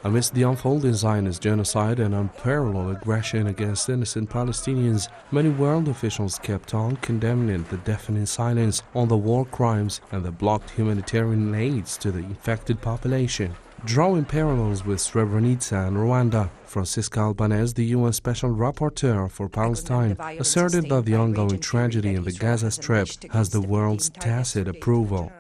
Amidst the unfolding Zionist genocide and unparalleled aggression against innocent Palestinians, many world officials kept on condemning the deafening silence on the war crimes and the blocked humanitarian aids to the infected population. Drawing parallels with Srebrenica and Rwanda, Francisca Albanese, the UN Special Rapporteur for Palestine, asserted that the ongoing tragedy in the Gaza Strip has the world's tacit approval.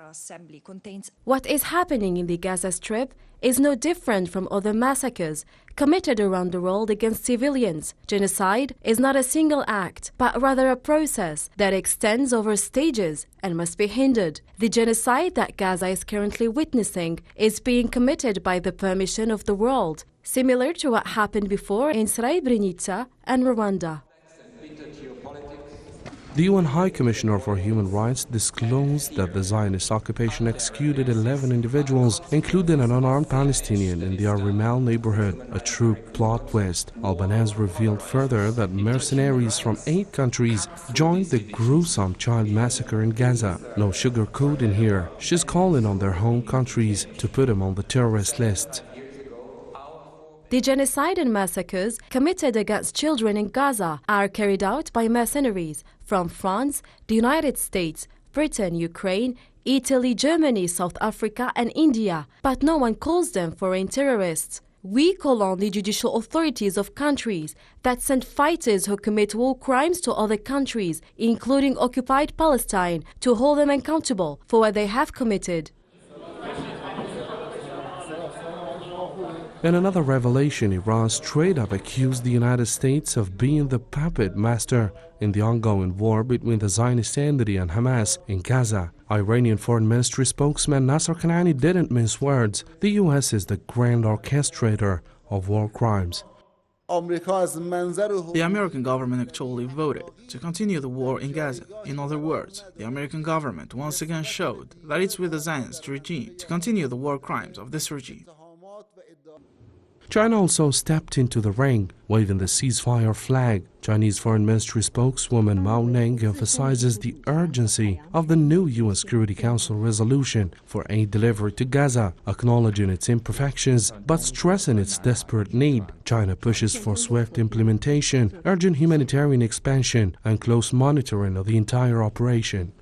What is happening in the Gaza Strip is no different from other massacres committed around the world against civilians. Genocide is not a single act, but rather a process that extends over stages and must be hindered. The genocide that Gaza is currently witnessing is being committed by the permission of the world, similar to what happened before in Srebrenica and Rwanda. The UN High Commissioner for Human Rights disclosed that the Zionist occupation executed 11 individuals, including an unarmed Palestinian in the Arimal neighborhood, a true plot twist. Albanese revealed further that mercenaries from 8 countries joined the gruesome child massacre in Gaza. No sugarcoating here. She's calling on their home countries to put them on the terrorist list. The genocide and massacres committed against children in Gaza are carried out by mercenaries from France, the United States, Britain, Ukraine, Italy, Germany, South Africa and India, but no one calls them foreign terrorists. We call on the judicial authorities of countries that send fighters who commit war crimes to other countries, including occupied Palestine, to hold them accountable for what they have committed. In another revelation, Iran straight up accused the United States of being the puppet master in the ongoing war between the Zionist entity and Hamas in Gaza. Iranian Foreign Ministry spokesman Nasser Kanani didn't mince words. The U.S. is the grand orchestrator of war crimes. The American government actually voted to continue the war in Gaza. In other words, the American government once again showed that it's with the Zionist regime to continue the war crimes of this regime. China also stepped into the ring, waving the ceasefire flag. Chinese Foreign Ministry spokeswoman Mao Ning emphasizes the urgency of the new UN Security Council resolution for aid delivery to Gaza, acknowledging its imperfections but stressing its desperate need. China pushes for swift implementation, urging humanitarian expansion and close monitoring of the entire operation.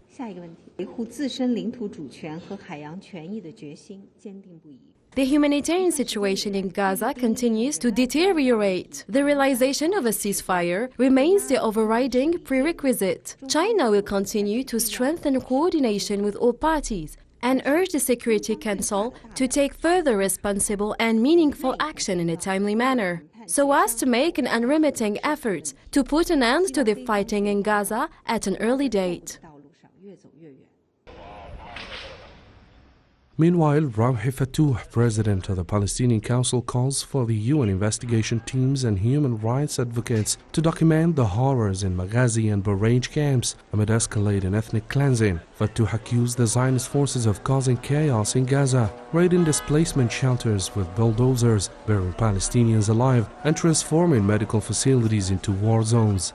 The humanitarian situation in Gaza continues to deteriorate. The realization of a ceasefire remains the overriding prerequisite. China will continue to strengthen coordination with all parties and urge the Security Council to take further responsible and meaningful action in a timely manner, so as to make an unremitting effort to put an end to the fighting in Gaza at an early date. Meanwhile, Rawhi Fatouh, president of the Palestinian Council, calls for the UN investigation teams and human rights advocates to document the horrors in Maghazi and Barrage camps amid escalating ethnic cleansing. Fatouh accused the Zionist forces of causing chaos in Gaza, raiding displacement shelters with bulldozers, burying Palestinians alive, and transforming medical facilities into war zones.